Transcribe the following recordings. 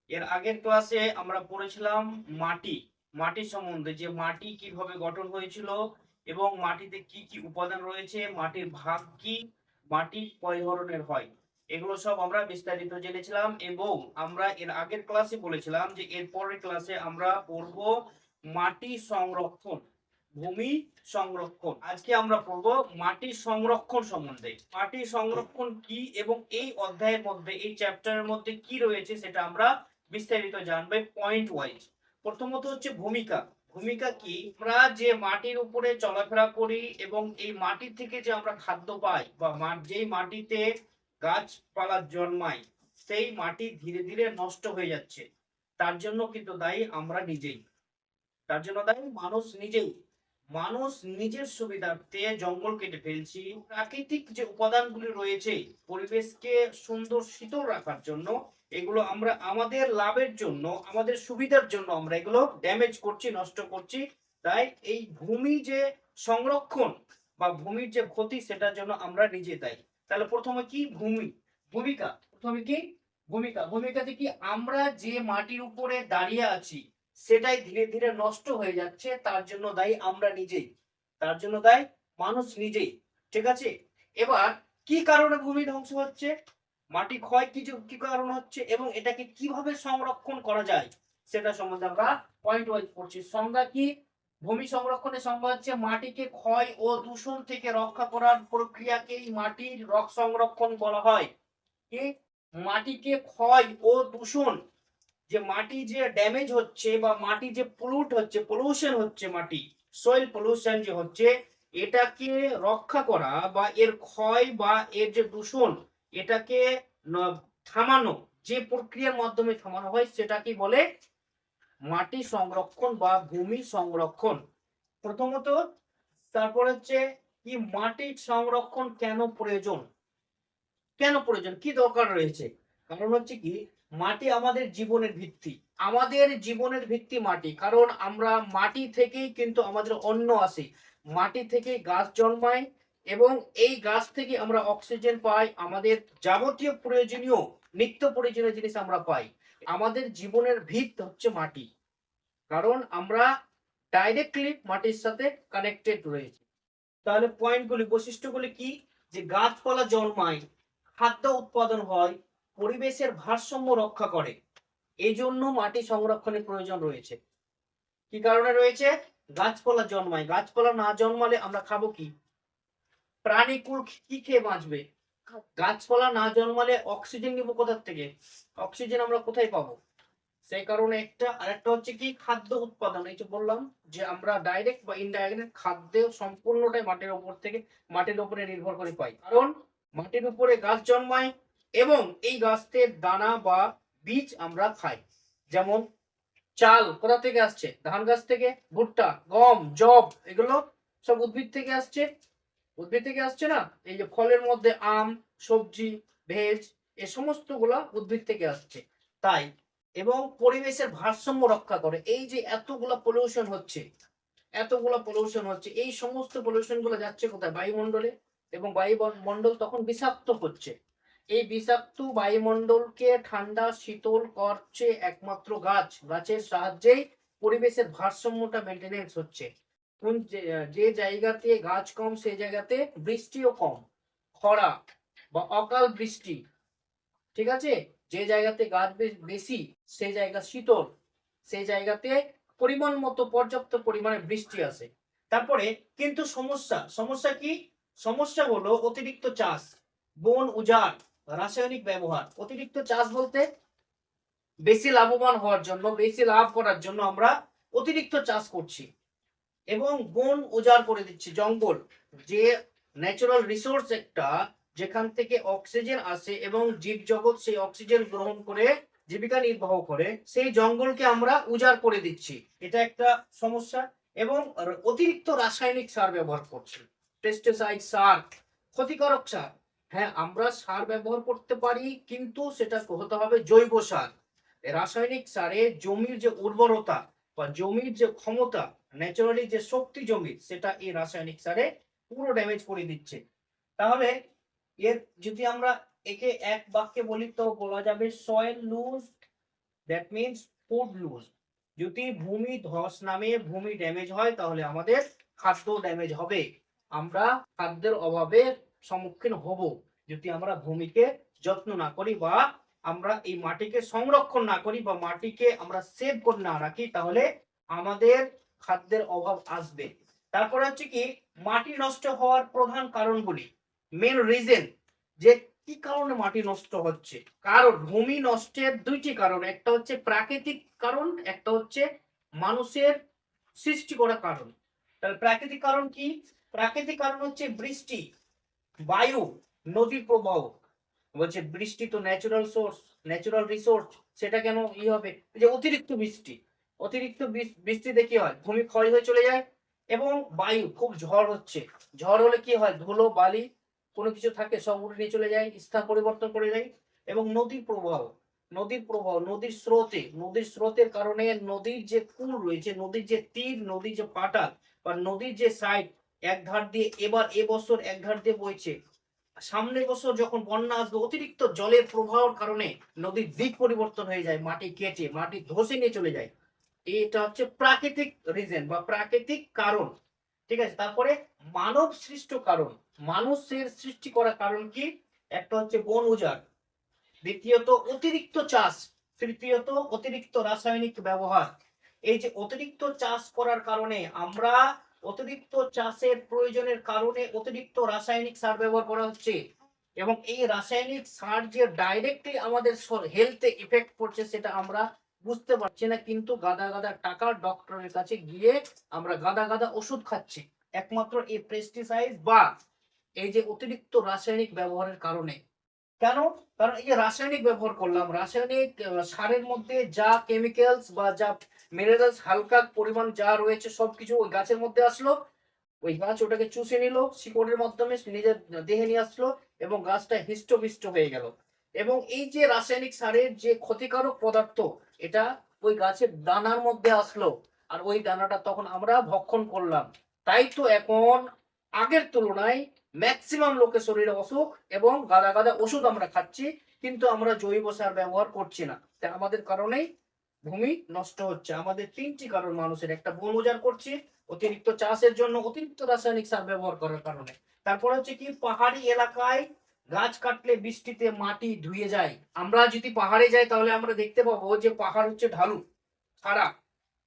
এর আগের ক্লাসে আমরা পড়েছিলাম মাটি মাটি সম্বন্ধে, যে মাটি কিভাবে গঠন হয়েছিল এবং মাটিতে কি কি উপাদান রয়েছে, মাটির ভাগ কি, মাটি কয় ধরনের হয়, এগুলো সব আমরা বিস্তারিত জেনেছিলাম। এবং আমরা এর আগের ক্লাসে বলেছিলাম যে এর পরের ক্লাসে আমরা পড়ব মাটি সংরক্ষণ, ভূমি সংরক্ষণ। আজকে আমরা পড়ব মাটি সংরক্ষণ সম্বন্ধে। মাটি সংরক্ষণ কি এবং এই অধ্যায়ের মধ্যে, এই চ্যাপ্টারের মধ্যে কি রয়েছে সেটা আমরা বিস্তারিত জানবে পয়েন্ট ওয়াইজ। প্রথমত হচ্ছে ভূমিকা। ভূমিকা কি? আমরা যে মাটির উপরে চলাফেরা করি এবং এই মাটি থেকে যে আমরা খাদ্য পাই বা যেই মাটিতে গাছপালা জন্মায়, সেই মাটি ধীরে ধীরে নষ্ট হয়ে যাচ্ছে। তার জন্য কিন্তু দায়ী আমরা নিজেই, তার জন্য দায়ী মানুষ নিজেই। মানুষ নিজের সুবিধার্থে জঙ্গল কেটে ফেলছি। প্রাকৃতিক যে উপাদানগুলি রয়েছে পরিবেশকে সুন্দর শীতল রাখার জন্য, এগুলো আমরা আমাদের লাভের জন্য, আমাদের সুবিধার জন্য আমরা এগুলো ড্যামেজ করছি, নষ্ট করছি। তাই এই ভূমি যে সংরক্ষণ বা ভূমির যে ক্ষতি, সেটার জন্য আমরা নিজে দায়ী। তাহলে প্রথমে কি? ভূমি। ভূমিকা। প্রথমে কি? ভূমিকা। ভূমিকাতে কি? আমরা যে মাটির উপরে দাঁড়িয়ে আছি সেটাই ধীরে ধীরে নষ্ট হয়ে যাচ্ছে, তার জন্য দায়ী আমরা নিজেই, তার জন্য দায়ী মানুষ নিজেই। ঠিক আছে? এবার কি কারণে ভূমি ধ্বংস হচ্ছে, মাটি ক্ষয় কি কারণে হচ্ছে এবং এটাকে কিভাবে সংরক্ষণ করা যায় সেটা সম্বন্ধে আমরা পয়েন্ট ওয়াইজ পড়ছি। সংজ্ঞা কি? ভূমি সংরক্ষণের সংজ্ঞা হচ্ছে মাটিকে ক্ষয় ও দূষণ থেকে রক্ষা করার প্রক্রিয়াকেই মাটির সংরক্ষণ বলা হয়। কি? মাটিকে ক্ষয় ও দূষণ, যে মাটি যে ড্যামেজ হচ্ছে বা মাটি যে পলুট হচ্ছে, পলিউশন হচ্ছে, মাটি সয়েল পলিউশন যে হচ্ছে, এটাকে রক্ষা করা বা এর ক্ষয় বা এর যে দূষণ, এটাকে থামানো, যে প্রক্রিয়ার মাধ্যমে থামানো হয় সেটাকে বলে মাটি সংরক্ষণ বা ভূমি সংরক্ষণ। প্রথমত, তারপর হচ্ছে কি মাটি সংরক্ষণ কেন প্রয়োজন, কেন প্রয়োজন, কি দরকার রয়েছে? কারণ হচ্ছে কি, মাটি আমাদের জীবনের ভিত্তি, আমাদের জীবনের ভিত্তি মাটি। কারণ আমরা মাটি থেকেই কিন্তু আমাদের অন্ন আসে, মাটি থেকেই গাছ জন্মায় এবং এই গাছ থেকে আমরা অক্সিজেন পাই, আমাদের যাবতীয় প্রয়োজনীয় নিত্য প্রয়োজনীয় জিনিস আমরা পাই। আমাদের জীবনের ভিত হচ্ছে মাটি, কারণ আমরা ডাইরেক্টলি মাটির সাথে কানেক্টেড রয়েছে। তাহলে পয়েন্টগুলি, বৈশিষ্ট্যগুলি কি? যে গাছপালা জন্মায়, খাদ্য উৎপাদন হয়, পরিবেশের ভারসাম্য রক্ষা করে, এই জন্য মাটি সংরক্ষণের প্রয়োজন রয়েছে। কি কারণে রয়েছে? গাছপালা জন্মায়, গাছপালা না জন্মালে আমরা খাবো কি? প্রাণীকুল কি খেয়ে বাঁচবে? গাছপালা না জন্মালে অক্সিজেন নিব কোথার থেকে? অক্সিজেন আমরা কোথায় পাবো? সেই কারণে একটা, আরেকটা হচ্ছে কি খাদ্য উৎপাদন। এই যে বললাম যে আমরা ডাইরেক্ট বা ইনডাইরেক্ট খাদ্য সম্পূর্ণটাই মাটির উপর থেকে, মাটির উপরে নির্ভর করে পাই। কারণ মাটির উপরে গাছ জন্মায় এবং এই গাছের দানা বা বীজ আমরা খাই। যেমন চাল কোথা থেকে আসছে? ধান গাছ থেকে। ভুট্টা, গম, জব, এগুলো সব উদ্ভিদ থেকে আসছে। উদ্ভিদ থেকে আসছে না? এই যে ফলের মধ্যে আম, সবজি, ভেজ, এ সমস্ত গুলা উদ্ভিদ থেকে আসছে। তাই এবং পরিবেশের ভারসাম্য রক্ষা করে। এই যে এতগুলা পলিউশন হচ্ছে, এতগুলা পলিউশন হচ্ছে, এই সমস্ত পলিউশন গুলো যাচ্ছে কোথায়? বায়ুমণ্ডলে। এবং বায়ুমণ্ডল তখন বিষাক্ত হচ্ছে। এই বিষাক্ত বায়ুমণ্ডলকে ঠান্ডা শীতল করছে একমাত্র গাছ, গাছের সাহায্যেই পরিবেশের ভারসাম্যটা মেনটেনেন্স হচ্ছে। কোন যে জায়গাতে গাছ কম সেই জায়গাতে বৃষ্টিও কম, খরা বা অকাল বৃষ্টি। ঠিক আছে? যে জায়গাতে গাছ বেশি সেই জায়গা শীতল, সেই জায়গাতে পরিমাণ মতো পর্যাপ্ত পরিমাণে বৃষ্টি আসে। তারপরে কিন্তু সমস্যা, সমস্যা কি? সমস্যা হলো অতিরিক্ত চাষ, বন উজাড়, রাসায়নিক ব্যবহার। অতিরিক্ত চাষ বলতে বেশি লাভবান হওয়ার জন্য, বেশি লাভ করার জন্য আমরা অতিরিক্ত চাষ করছি এবং বন উজাড় করে দিচ্ছি, জঙ্গল, যে ন্যাচারাল রিসোর্স একটা, যেখান থেকে অক্সিজেন আসে এবং জীবজগৎ সেই অক্সিজেন গ্রহণ করে জীবিকা নির্বাহ করে, সেই জঙ্গলকে আমরা উজাড় করে দিচ্ছি। এটা একটা সমস্যা। এবং অতিরিক্ত রাসায়নিক সার ব্যবহার করছি, পেস্টিসাইড সার, ক্ষতিকারক সার। হ্যাঁ, আমরা সার ব্যবহার করতে পারি কিন্তু সেটা হতে হবে জৈব সার। রাসায়নিক সারে জমির যে উর্বরতা বা জমির যে ক্ষমতা, ন্যাচারালি যে শক্তি জমির, সেটা এই রাসায়নিক সারে পুরো ড্যামেজ করে দিচ্ছে। তাহলে এর যদি আমরা একে এক বাক্যে বলি তো বলা যাবে soil loose that means food loose. যদি ভূমি ধস নামে, ভূমি ড্যামেজ হয়, তাহলে আমাদের খাদ্য ড্যামেজ হবে। আমরা খাদ্যের অভাবের সম্মুখীন হব যদি আমরা ভূমিকে যত্ন না করি, বা আমরা এই মাটিকে সংরক্ষণ না করি, বা মাটিকে আমরা সেভ করে না রাখি, তাহলে আমাদের খাদ্যের অভাব আসবে। তারপরে হচ্ছে কি, মাটি নষ্ট হওয়ার প্রধান কারণগুলি, মেন রিজন, যে কি কারণে মাটি নষ্ট হচ্ছে। কারণ ভূমি নষ্টের দুইটি কারণ, একটা হচ্ছে প্রাকৃতিক কারণ, একটা হচ্ছে মানুষের সৃষ্টি করা কারণ। তাহলে প্রাকৃতিক কারণ কি? প্রাকৃতিক কারণ হচ্ছে বৃষ্টি, বায়ু, নদীর প্রবাহ। বলছে বৃষ্টি তো ন্যাচারাল সোর্স, ন্যাচারাল রিসোর্স, সেটা কেন হবে? যে অতিরিক্ত বৃষ্টি, অতিরিক্ত বৃষ্টিতে কি হয়, ভূমি ক্ষয় হয়ে চলে যায়। এবং বায়ু, খুব ঝড় হচ্ছে, ঝড় হলে কি হয়, ধুলো বালি কোনো কিছু থাকে সব উড়ে নিয়ে চলে যায়, স্থান পরিবর্তন করে যায়। এবং নদীর প্রবাহ, নদীর প্রবাহ, নদীর স্রোতে, নদীর স্রোতের কারণে নদীর যে কূল রয়েছে, নদীর যে তীর, নদীর যে পাটাল, বা নদীর যে সাইড, এক ধার দিয়ে এবার এবছর এক ধার দিয়ে বইছে, সামনের বছর যখন বন্যা আসবে, অতিরিক্ত জলের প্রবাহের কারণে নদীর দিক পরিবর্তন হয়ে যায়, মাটি কেটে মাটি ধসে নিয়ে চলে যায়। এটা হচ্ছে প্রাকৃতিক রিজন বা প্রাকৃতিক কারণ। ঠিক আছে, তারপরে মানব সৃষ্ট কারণ, মানুষের সৃষ্টি করা কারণ কি? একটা হচ্ছে বন উজাড়, দ্বিতীয়ত অতিরিক্ত চাষ, তৃতীয়ত অতিরিক্ত রাসায়নিক ব্যবহার। এই যে অতিরিক্ত চাষ করার কারণে, আমরা অতিরিক্ত চাষের প্রয়োজনের কারণে অতিরিক্ত রাসায়নিক সার ব্যবহার করা হচ্ছে, এবং এই রাসায়নিক সার যে ডাইরেক্টলি আমাদের হেলথে ইফেক্ট করছে সেটা আমরা বুঝতে পারছি না, কিন্তু গাদা গাদা টাকা ডক্টরের কাছে গিয়ে আমরা গাদা গাদা ওষুধ খাচ্ছি একমাত্র এই পেস্টিসাইড বা এই যে অতিরিক্ত রাসায়নিক ব্যবহারের কারণে। কেন? কারণ এই যে রাসায়নিক ব্যবহার করলাম, রাসায়নিক সারের মধ্যে যা কেমিক্যালস বা যা মিনারেলস হালকা পরিমাণ যা রয়েছে সবকিছু ওই গাছের মধ্যে আসলো, ওই গাছ ওটাকে চুষে নিল, শিকড়ের মাধ্যমে নিজের দেহে নিয়ে আসলো, এবং গাছটা হৃষ্টপুষ্ট হয়ে গেল। এবং এই যে রাসায়নিক সারের যে ক্ষতিকারক পদার্থ, এটা ওই গাছের দানার মধ্যে আসলো, আর ওই দানাটা তখন আমরা ভক্ষণ করলাম। তাই তো এখন আগের তুলনায় ম্যাক্সিমাম লোকের শরীরে অসুখ এবং গাদা গাদা ওষুধ আমরা খাচ্ছি, কিন্তু আমরা জৈব সার ব্যবহার করছি না। তাই আমাদের কারণেই ভূমি নষ্ট হচ্ছে। আমাদের তিনটি কারণ মানুষের, একটা বন উজাড় করছি অতিরিক্ত চাষের জন্য, অতিরিক্ত রাসায়নিক সার ব্যবহার করার কারণে। তারপর হচ্ছে কি, পাহাড়ি এলাকায় গাছ কাটলে বৃষ্টিতে মাটি ধুয়ে যায়। আমরা যদি পাহাড়ে যাই তাহলে আমরা দেখতে পাবো যে পাহাড় হচ্ছে ঢালু, খাড়া,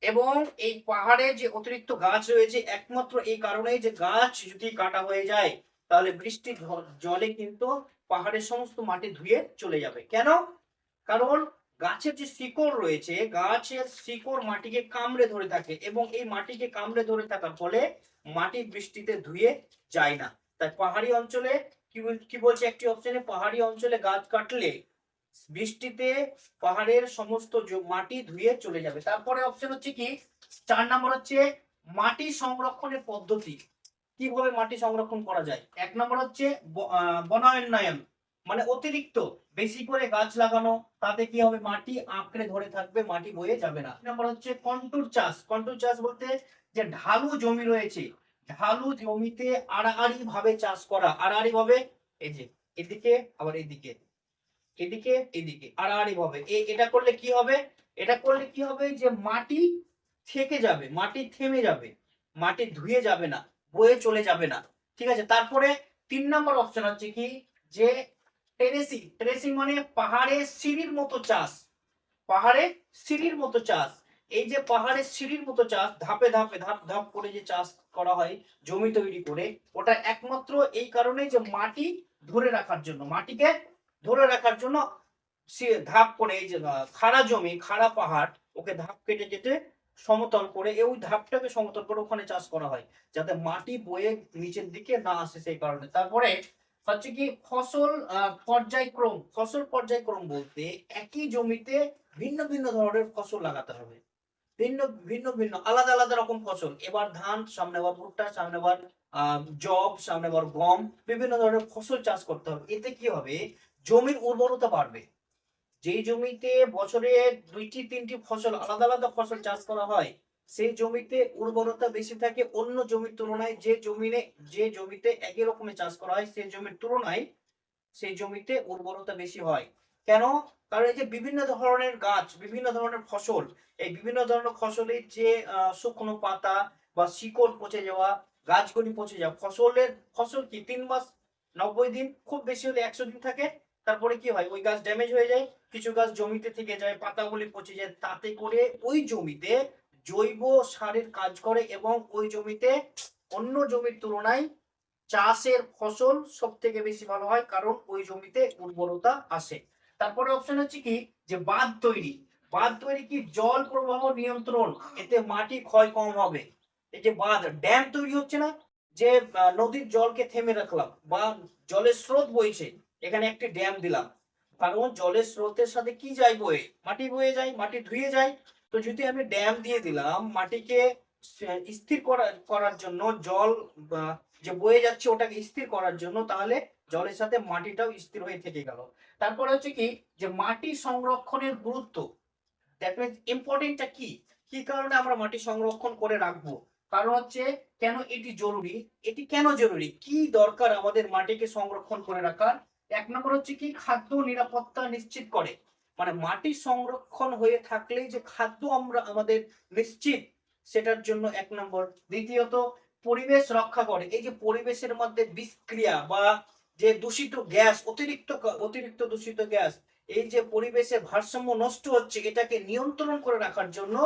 এবং এই পাহাড়ে যে অতিরিক্ত গাছ রয়েছে একমাত্র এই কারণেই, যে গাছ যদি কাটা হয়ে যায় তাহলে বৃষ্টির জলে কিন্তু পাহাড়ের সমস্ত মাটি ধুয়ে চলে যাবে। কেন? কারণ গাছের যে শিকড় রয়েছে, গাছের শিকড় মাটিকে কামড়ে ধরে থাকে, এবং এই মাটিকে কামড়ে ধরে থাকার ফলে মাটি বৃষ্টিতে ধুয়ে যায় না। তাই পাহাড়ি অঞ্চলে কি বলছে একটি অপশনে, পাহাড়ি অঞ্চলে গাছ কাটলে বৃষ্টিতে পাহাড়ের সমস্ত মাটি ধুয়ে চলে যাবে। তারপরে অপশন হচ্ছে কি, 4 নম্বর হচ্ছে মাটি সংরক্ষণের পদ্ধতি। কিভাবে মাটি সংরক্ষণ করা যায়? 1 নম্বর হচ্ছে বনায়নায়ন, মানে অতিরিক্ত বেশি করে গাছ লাগানো, তাতে কি হবে, মাটি আঁকড়ে ধরে থাকবে, মাটি বয়ে যাবে না। 2 নম্বর হচ্ছে কন্টুর চাষ। কন্টুর চাষ বলতে যে ঢালু জমি রয়েছে, ঢালু জমিতে আড়াআড়ি ভাবে চাষ করা, আড়াআড়ি ভাবে, এই যে এদিকে আবার এদিকে, এদিকে এদিকে আড়াআড়ি ভাবে, এটা করলে কি হবে, এটা করলে কি হবে, যে মাটি থেকে যাবে, মাটি থেমে যাবে, মাটি ধুয়ে যাবে না, বয়ে চলে যাবে না। ঠিক আছে, তারপরে 3 নম্বর অপশন হচ্ছে কি, যে টেরেসিং। টেরেসিং মানে পাহাড়ে সিঁড়ির মতো চাষ, পাহাড়ে সিঁড়ির মতো চাষ। এই যে পাহাড়ে সিঁড়ির মতো চাষ, ধাপে ধাপে ধাপ ধাপ করে যে চাষ করা হয় জমি তৈরি করে, ওটা একমাত্র এই কারণে যে মাটি ধরে রাখার জন্য, মাটিকে ধরে রাখার জন্য সে ধাপ করে, এই যে খাড়া জমি, খাড়া পাহাড়, ওকে ধাপ কেটে কেটে সমতল করে, এই ধাপটাকে সমতল করে ওখানে চাষ করা হয়, যাতে মাটি বয়ে নিচের দিকে না আসে, সেই কারণে। তারপরে হচ্ছে কি, ফসল পর্যায়ক্রম। ফসল পর্যায়ক্রম বলতে একই জমিতে ভিন্ন ভিন্ন ধরনের ফসল লাগাতে হবে, ভিন্ন ভিন্ন ভিন্ন আলাদা আলাদা রকম ফসল। এবার ধান, সামনে আবার ভুট্টা, সামনে আবার জব, সামনে আবার গম, বিভিন্ন ধরনের ফসল চাষ করতে হবে। এতে কি হবে, জমির উর্বরতা বাড়বে। যেই জমিতে বছরে 2-3টি ফসল, আলাদা আলাদা ফসল চাষ করা হয়, সেই জমিতে উর্বরতা বেশি থাকে অন্য জমির তুলনায়। যে জমিতে একই রকমের চাষ করা হয় সেই জমির তুলনায় সেই জমিতে উর্বরতা বেশি হয়। কেন? কারণ এই যে বিভিন্ন ধরনের গাছ, বিভিন্ন ধরনের ফসল, এই বিভিন্ন ধরনের ফসলের যে শুকনো পাতা বা শিকড় পচে যাওয়া, গাছগুলি পচে যাওয়া, ফসল কি 3 মাস, 90 দিন, খুব বেশি হলে 100 দিন থাকে। তারপরে কি হয়, ওই গাছ ড্যামেজ হয়ে যায়, কিছু গাছ জমিতে থেকে যায়, পাতাগুলি পচে যায়, তাতে করে ওই জমিতে জৈব সারের কাজ করে এবং ওই জমিতে অন্য জমির তুলনায় চাষের ফসল সব থেকে বেশি ভালো হয়, কারণ ওই জমিতে উর্বরতা আসে। তারপরে অপশন হচ্ছে কি, যে বাঁধ তৈরি। বাঁধ তৈরি কি, জল প্রবাহ নিয়ন্ত্রণ, এতে মাটি ক্ষয় কম হবে। এই যে বাঁধ, ড্যাম তৈরি হচ্ছে না, যে নদীর জলকে থেমে রাখলাম বা জলের স্রোত বইছে, এখানে একটি ড্যাম দিলাম, কারণ জলের স্রোতের সাথে কি যায় বয়ে, মাটি বয়ে যায়, মাটি ধুয়ে যায়। তো যদি আমি ড্যাম দিয়ে দিলাম মাটিকে স্থির করার জন্য, জল যে বয়ে যাচ্ছে ওটাকে স্থির করার জন্য, তাহলে জলের সাথে মাটিটাও স্থির হয়ে থেকে গেল। তারপরে হচ্ছে কি, যে মাটি সংরক্ষণের গুরুত্ব, দ্যাট মিনস ইম্পর্টেন্টটা কি, কি কারণে আমরা মাটি সংরক্ষণ করে রাখবো, কারণ হচ্ছে কেন এটি জরুরি, এটি কেন জরুরি, কি দরকার আমাদের মাটিকে সংরক্ষণ করে রাখার। 1 নম্বর হচ্ছে কি, খাদ্য নিরাপত্তা নিশ্চিত করে, মানে মাটি সংরক্ষণ হয়ে থাকলেই যে খাদ্য আমরা আমাদের নিশ্চিত, সেটার জন্য 1 নম্বর। দ্বিতীয়ত, পরিবেশ রক্ষা করে, এই যে পরিবেশের মধ্যে বিষক্রিয়া বা যে দূষিত গ্যাস, অতিরিক্ত দূষিত গ্যাস, এই যে পরিবেশের ভারসাম্য নষ্ট হচ্ছে, এটাকে নিয়ন্ত্রণ করে রাখার জন্য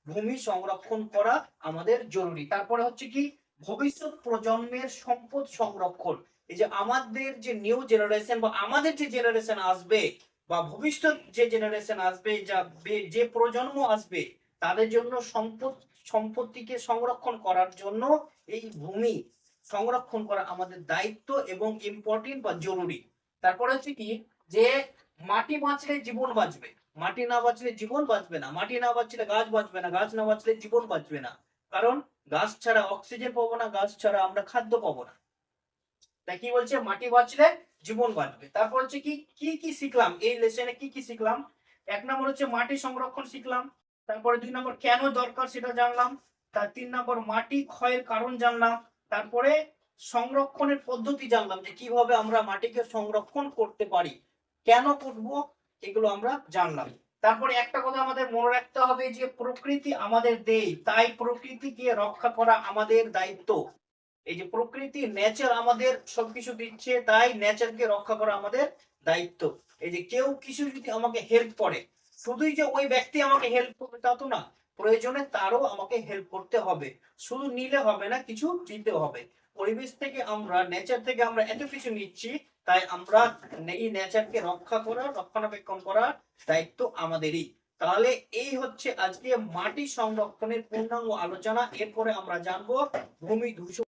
ভূমি সংরক্ষণ করা আমাদের জরুরি। তারপরে হচ্ছে কি, ভবিষ্যৎ প্রজন্মের সম্পদ সংরক্ষণ, এই যে আমাদের যে নিউ জেনারেশন বা আমাদের যে জেনারেশন আসবে বা ভবিষ্যৎ যে জেনারেশন আসবে, যে প্রজন্ম আসবে, তাদের জন্য সম্পত্তিকে সংরক্ষণ করার জন্য এই ভূমি সংরক্ষণ করা আমাদের দায়িত্ব এবং ইম্পর্টেন্ট বা জরুরি। তারপরে হচ্ছে কি, যে মাটি বাঁচলে জীবন বাঁচবে, মাটি না বাঁচলে জীবন বাঁচবে না, মাটি না বাঁচলে গাছ বাঁচবে না, গাছ না বাঁচলে জীবন বাঁচবে না, কারণ গাছ ছাড়া অক্সিজেন পাবো না, গাছ ছাড়া আমরা খাদ্য পাবো না। তাই কি বলছে, মাটি বাঁচলে জীবন বাঁচবে। তারপর হচ্ছে কি কি কি শিখলাম এই লেসনে, কি কি শিখলাম। 1 নম্বর হচ্ছে মাটি সংরক্ষণ শিখলাম, তারপরে 2 নম্বর কেন দরকার সেটা জানলাম, তার 3 নম্বর মাটি ক্ষয়ের কারণ জানলাম, তারপরে সংরক্ষণের পদ্ধতি জানলাম, যে কিভাবে আমরা মাটিকে সংরক্ষণ করতে পারি, কেন করব, এগুলো আমরা জানলাম। তারপরে একটা কথা আমাদের মনে রাখতে হবে, যে প্রকৃতি আমাদের দেয়, তাই প্রকৃতিকে রক্ষা করা আমাদের দায়িত্ব। এই যে প্রকৃতি, নেচার আমাদের সবকিছু দিচ্ছে, তাই নেচারকে রক্ষা করা আমাদের দায়িত্ব। এই যে কেউ কিছু যদি আমাকে হেল্প করে, শুধুই যে ওই ব্যক্তি আমাকে হেল্প করবে তা তো না, প্রয়োজনে তারও আমাকে হেল্প করতে হবে, শুধু নিলে হবে না, কিছু দিতে হবে। পরিবেশ থেকে আমরা, নেচার থেকে আমরা এত কিছু নিচ্ছি, তাই আমরা এই নেচারকে রক্ষা করা, রক্ষণাবেক্ষণ করার দায়িত্ব আমাদেরই। তাহলে এই হচ্ছে আজকে মাটি সংরক্ষণের পূর্ণাঙ্গ আলোচনা। এরপরে আমরা জানবো ভূমি দূষণ।